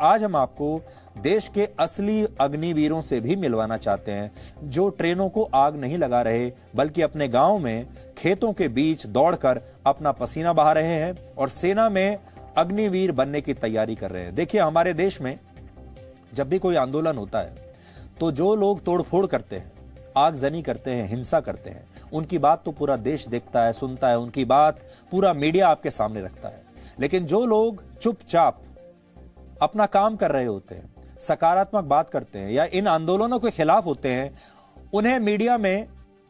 आज हम आपको देश के असली अग्निवीरों से भी मिलवाना चाहते हैं, जो ट्रेनों को आग नहीं लगा रहे बल्कि अपने गांव में खेतों के बीच दौड़कर अपना पसीना बहा रहे हैं और सेना में अग्निवीर बनने की तैयारी कर रहे हैं। देखिए, हमारे देश में जब भी कोई आंदोलन होता है तो जो लोग तोड़फोड़ करते हैं, आगजनी करते हैं, हिंसा करते हैं, उनकी बात तो पूरा देश देखता है, सुनता है, उनकी बात पूरा मीडिया आपके सामने रखता है। लेकिन जो लोग चुपचाप अपना काम कर रहे होते हैं, सकारात्मक बात करते हैं या इन आंदोलनों के खिलाफ होते हैं, उन्हें मीडिया में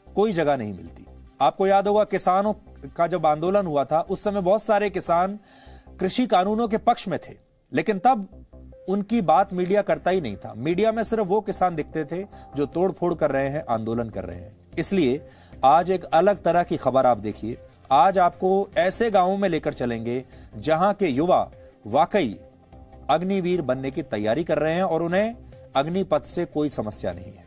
कोई जगह नहीं मिलती। आपको याद होगा, किसानों का जब आंदोलन हुआ था उस समय बहुत सारे किसान कृषि कानूनों के पक्ष में थे, लेकिन तब उनकी बात मीडिया करता ही नहीं था। मीडिया में सिर्फ वो किसान दिखते थे जो तोड़फोड़ कर रहे हैं, आंदोलन कर रहे हैं। इसलिए आज एक अलग तरह की खबर आप देखिए। आज आपको ऐसे गांवों में लेकर चलेंगे जहां के युवा वाकई अग्निवीर बनने की तैयारी कर रहे हैं और उन्हें अग्निपथ से कोई समस्या नहीं है।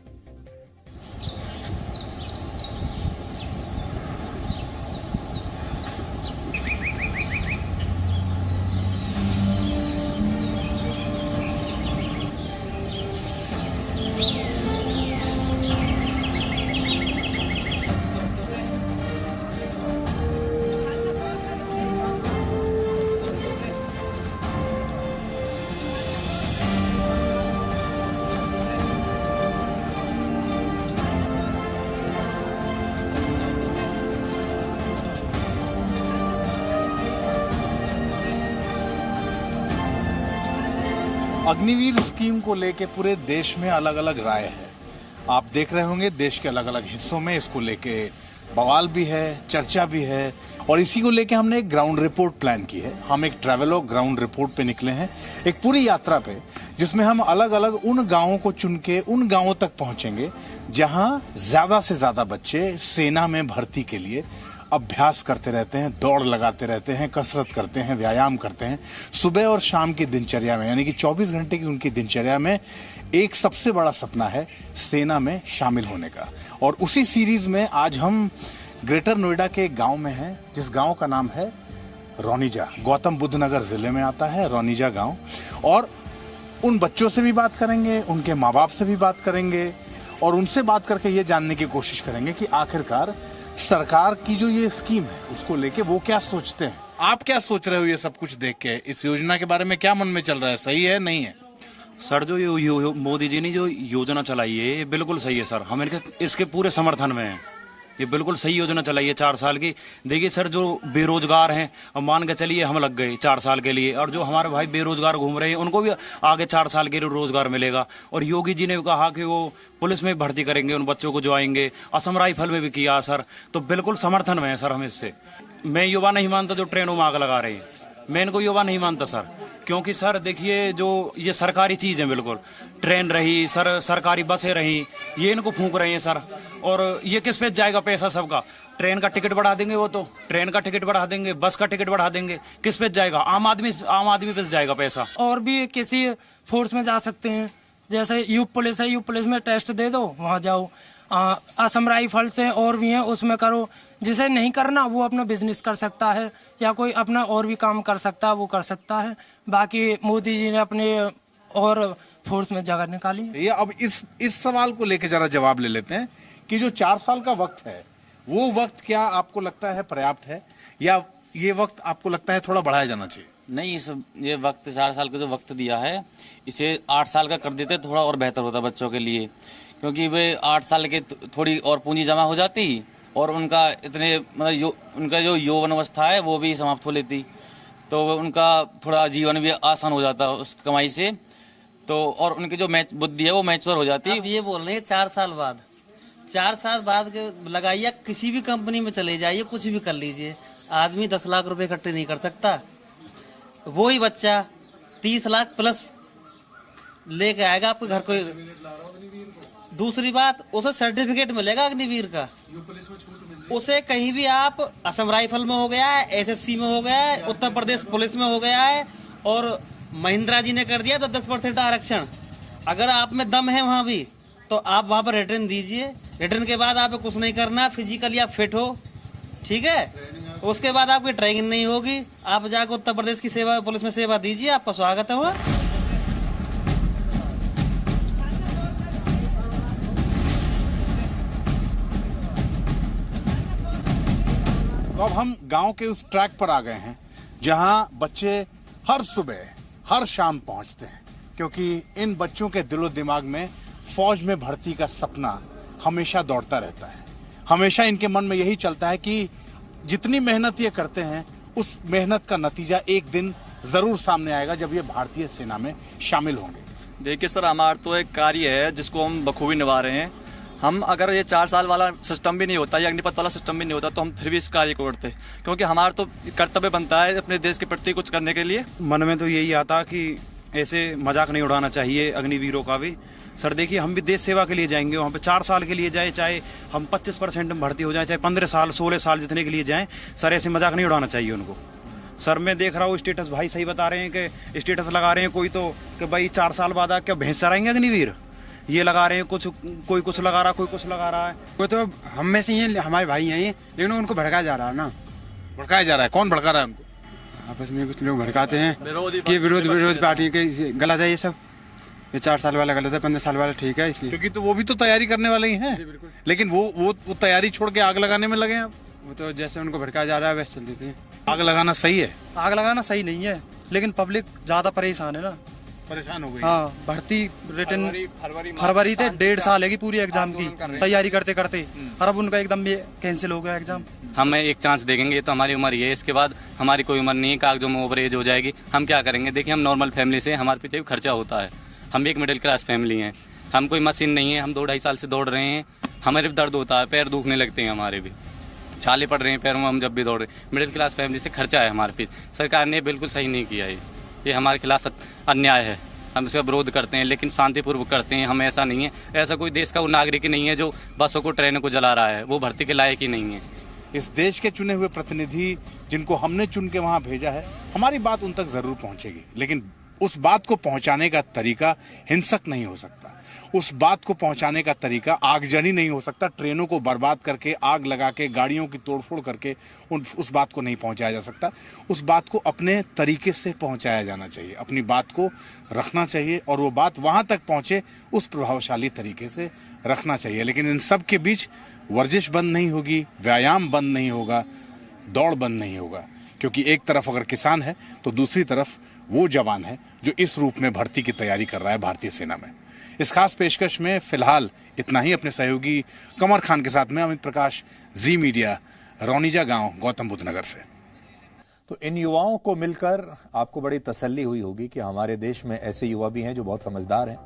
अग्निवीर स्कीम को लेके पूरे देश में अलग अलग राय है। आप देख रहे होंगे देश के अलग अलग हिस्सों में इसको लेके बवाल भी है, चर्चा भी है, और इसी को लेके हमने एक ग्राउंड रिपोर्ट प्लान की है। हम एक ट्रैवलॉग ग्राउंड रिपोर्ट पे निकले हैं, एक पूरी यात्रा पे, जिसमें हम अलग अलग उन गांवों को चुन के उन गांवों तक पहुंचेंगे जहां ज्यादा से ज्यादा बच्चे सेना में भर्ती के लिए अभ्यास करते रहते हैं, दौड़ लगाते रहते हैं, कसरत करते हैं, व्यायाम करते हैं। सुबह और शाम की दिनचर्या में, यानी कि 24 घंटे की उनकी दिनचर्या में एक सबसे बड़ा सपना है सेना में शामिल होने का। और उसी सीरीज में आज हम ग्रेटर नोएडा के एक गांव में हैं, जिस गांव का नाम है रौनीजा। गौतम बुद्ध नगर जिले में आता है रौनीजा गांव। और उन बच्चों से भी बात करेंगे, उनके माँ बाप से भी बात करेंगे और उनसे बात करके ये जानने की कोशिश करेंगे कि आखिरकार सरकार की जो ये स्कीम है उसको लेके वो क्या सोचते हैं। आप क्या सोच रहे हो ये सब कुछ देख के? इस योजना के बारे में क्या मन में चल रहा है, सही है नहीं है? सर, जो मोदी जी ने जो योजना चलाई है ये बिल्कुल सही है सर। हम इसके पूरे समर्थन में हैं। ये बिल्कुल सही योजना चलाई है 4 साल की। देखिए सर, जो बेरोजगार हैं, अब मान के चलिए हम लग गए 4 साल के लिए, और जो हमारे भाई बेरोजगार घूम रहे हैं उनको भी आगे 4 साल के लिए रोजगार मिलेगा। और योगी जी ने कहा कि वो पुलिस में भर्ती करेंगे उन बच्चों को जो आएंगे। असम राइफल में भी किया सर, तो बिल्कुल समर्थन में है सर हम इससे। मैं युवा नहीं मानता जो ट्रेनों में आग लगा रहे हैं, मैं इनको युवा नहीं मानता सर। क्योंकि सर देखिए, जो ये सरकारी चीज़ है, बिल्कुल ट्रेन रही सर, सरकारी बसें रही, ये इनको फूंक रहे हैं सर। और ये किस पे जाएगा पैसा सबका? ट्रेन का टिकट बढ़ा देंगे, वो तो ट्रेन का टिकट बढ़ा देंगे, बस का टिकट बढ़ा देंगे, किस पे जाएगा? आम आदमी पे जाएगा पैसा। और भी किसी फोर्स में जा सकते हैं, जैसे यूप पुलिस है, यूप पुलिस में टेस्ट दे दो, वहाँ जाओ। असम राइफल से और भी हैं, उसमें करो। जिसे नहीं करना वो अपना बिजनेस कर सकता है या कोई अपना और भी काम कर सकता है, वो कर सकता है। बाकी मोदी जी ने अपने और फोर्स में जगह निकाली है। ये अब इस सवाल को लेकर जरा जवाब ले लेते हैं कि जो 4 साल का वक्त है, वो वक्त क्या आपको लगता है पर्याप्त है, या ये वक्त आपको लगता है थोड़ा बढ़ाया जाना चाहिए? नहीं, ये वक्त 4 साल का जो वक्त दिया है, इसे 8 साल का कर देते थोड़ा और बेहतर होता बच्चों के लिए। क्योंकि वे 8 साल के थोड़ी और पूंजी जमा हो जाती और उनका इतने मतलब उनका जो यौवन अवस्था है वो भी समाप्त हो लेती, तो उनका थोड़ा जीवन भी आसान हो जाता उस कमाई से। तो और उनकी जो बुद्धि है वो मैच्योर हो जाती। अब ये बोल रहे हैं 4 साल बाद, 4 साल बाद लगाइए, किसी भी कंपनी में चले जाइए, कुछ भी कर लीजिए, आदमी 10 लाख रुपए इकट्ठे नहीं कर सकता। वो ही बच्चा 30 लाख प्लस लेके आएगा आपके घर को। दूसरी बात, उसे सर्टिफिकेट मिलेगा अग्निवीर का। उसे कहीं भी आप, असम राइफल में हो गया है, एसएससी में हो गया है, उत्तर प्रदेश पुलिस में हो गया है, और महिंद्रा जी ने कर दिया तो 10% आरक्षण। अगर आप में दम है वहां भी, तो आप वहां पर रिटर्न दीजिए। रिटर्न के बाद आप कुछ नहीं करना, फिजिकली आप फिट हो, ठीक है। उसके बाद आपकी ट्रेनिंग नहीं होगी, आप जाकर उत्तर प्रदेश की सेवा, पुलिस में सेवा दीजिए, आपका स्वागत है। तो अब हम गांव के उस ट्रैक पर आ गए हैं जहां बच्चे हर सुबह हर शाम पहुंचते हैं, क्योंकि इन बच्चों के दिलो दिमाग में फौज में भर्ती का सपना हमेशा दौड़ता रहता है। हमेशा इनके मन में यही चलता है कि जितनी मेहनत ये करते हैं उस मेहनत का नतीजा एक दिन जरूर सामने आएगा जब ये भारतीय सेना में शामिल होंगे। देखिए सर, हमारा तो एक कार्य है जिसको हम बखूबी निभा रहे हैं। हम अगर ये 4 साल वाला सिस्टम भी नहीं होता, या अग्निपथ वाला सिस्टम भी नहीं होता, तो हम फिर भी इस कार्य को करते, क्योंकि हमारा तो कर्तव्य बनता है अपने देश के प्रति कुछ करने के लिए। मन में तो यही आता कि ऐसे मजाक नहीं उड़ाना चाहिए अग्निवीरों का भी। सर देखिए, हम भी देश सेवा के लिए जाएंगे, वहाँ पे 4 साल के लिए जाए, चाहे हम 25% में भर्ती हो जाए, चाहे 15 साल 16 साल जितने के लिए जाएं, सर ऐसे मजाक नहीं उड़ाना चाहिए उनको। सर मैं देख रहा हूँ स्टेटस, भाई सही बता रहे हैं कि स्टेटस लगा रहे हैं कोई तो कि भाई 4 साल बाद क्या भैंस चराएंगे अग्निवीर, ये लगा रहे हैं, कोई कुछ लगा रहा, कोई कुछ लगा रहा है। वो तो हम में से ही हैं, हमारे भाई हैं ये, लेकिन उनको भड़काया जा रहा है ना। भड़काया जा रहा है? कौन भड़का रहा है उनको? आपस में कुछ लोग भड़काते हैं कि विरोध पार्टी के गलत है ये सब। ये 4 साल वाला गलत है, 15 साल वाला ठीक है, इसलिए। क्योंकि तो वो भी तो तैयारी करने वाले ही हैं, लेकिन वो तैयारी छोड़ के आग लगाने में लगे हैं। वो तो जैसे उनको भड़काया जा रहा है वैसे चल देते हैं। आग लगाना सही है? आग लगाना सही नहीं है, लेकिन पब्लिक ज्यादा परेशान है ना, परेशान हो गई। हाँ, भर्ती रिटर्न फरवरी से 1.5 साल है पूरी एग्जाम की तैयारी करते करते, और अब उनका एकदम कैंसिल हो गया एग्जाम। हमें एक चांस देंगे, तो हमारी उम्र ये है, इसके बाद हमारी कोई उम्र नहीं है, कागजों में ओवर एज हो जाएगी, हम क्या करेंगे। देखिए, हम नॉर्मल फैमिली से, हमारे पीछे भी खर्चा होता है, हम एक मिडिल क्लास फैमिली हैं, हम कोई मशीन नहीं है, हम 2-2.5 साल से दौड़ रहे हैं, हमारे भी दर्द होता है, पैर दुखने लगते हैं, हमारे भी छाले पड़ रहे हैं पैरों में, हम जब भी दौड़ रहे हैं। मिडिल क्लास फैमिली से खर्चा है हमारे पीछे। सरकार ने बिल्कुल सही नहीं किया, ये हमारे खिलाफ अन्याय है, हम इसका विरोध करते हैं, लेकिन शांतिपूर्वक करते हैं। हम ऐसा नहीं है, ऐसा कोई देश का वो नागरिक ही नहीं है जो बसों को ट्रेनों को जला रहा है, वो भर्ती के लायक ही नहीं है। इस देश के चुने हुए प्रतिनिधि जिनको हमने चुन के वहां भेजा है, हमारी बात उन तक जरूर पहुंचेगी, लेकिन उस बात को पहुंचाने का तरीका हिंसक नहीं हो सकता। उस बात को पहुंचाने का तरीका आगजनी नहीं हो सकता। ट्रेनों को बर्बाद करके, आग लगा के, गाड़ियों की तोड़फोड़ करके उस बात को नहीं पहुंचाया जा सकता। उस बात को अपने तरीके से पहुंचाया जाना चाहिए, अपनी बात को रखना चाहिए, और वो बात वहां तक पहुंचे उस प्रभावशाली तरीके से रखना चाहिए। लेकिन इन सब के बीच वर्जिश बंद नहीं होगी, व्यायाम बंद नहीं होगा, दौड़ बंद नहीं होगा, क्योंकि एक तरफ अगर किसान है तो दूसरी तरफ वो जवान है जो इस रूप में भर्ती की तैयारी कर रहा है भारतीय सेना में। इस खास पेशकश में फिलहाल इतना ही। अपने सहयोगी कमर खान के साथ में अमित प्रकाश, जी मीडिया, रौनीजा गांव, गौतम बुद्ध नगर से। तो इन युवाओं को मिलकर आपको बड़ी तसल्ली हुई होगी कि हमारे देश में ऐसे युवा भी हैं जो बहुत समझदार हैं।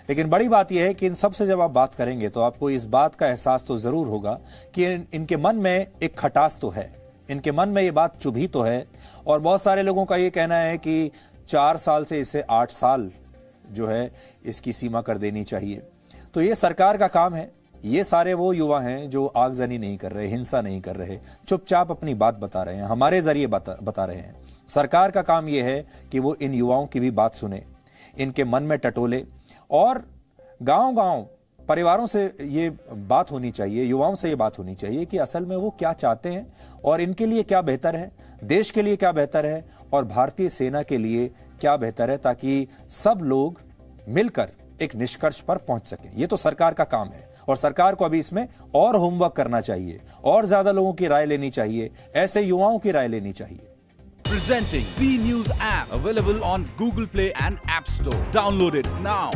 लेकिन बड़ी बात यह है कि इन सब से जब आप बात करेंगे तो आपको इस बात का एहसास तो जरूर होगा कि इनके मन में एक खटास तो है, इनके मन में ये बात चुभी तो है। और बहुत सारे लोगों का ये कहना है कि 4 साल से इसे 8 साल जो है इसकी सीमा कर देनी चाहिए। तो ये सरकार का काम है। ये सारे वो युवा हैं जो आगजनी नहीं कर रहे, हिंसा नहीं कर रहे, चुपचाप अपनी बात बता रहे हैं, हमारे जरिए बता रहे हैं। सरकार का काम ये है कि वो इन युवाओं की भी बात सुने, इनके मन में टटोले, और गांव-गांव परिवारों से ये बात होनी चाहिए, युवाओं से ये बात होनी चाहिए कि असल में वो क्या चाहते हैं और इनके लिए क्या बेहतर है, देश के लिए क्या बेहतर है और भारतीय सेना के लिए क्या बेहतर है, ताकि सब लोग मिलकर एक निष्कर्ष पर पहुंच सके। ये तो सरकार का काम है और सरकार को अभी इसमें और होमवर्क करना चाहिए, और ज्यादा लोगों की राय लेनी चाहिए, ऐसे युवाओं की राय लेनी चाहिए। Presenting B News app, available on Google Play and App Store. Download it now.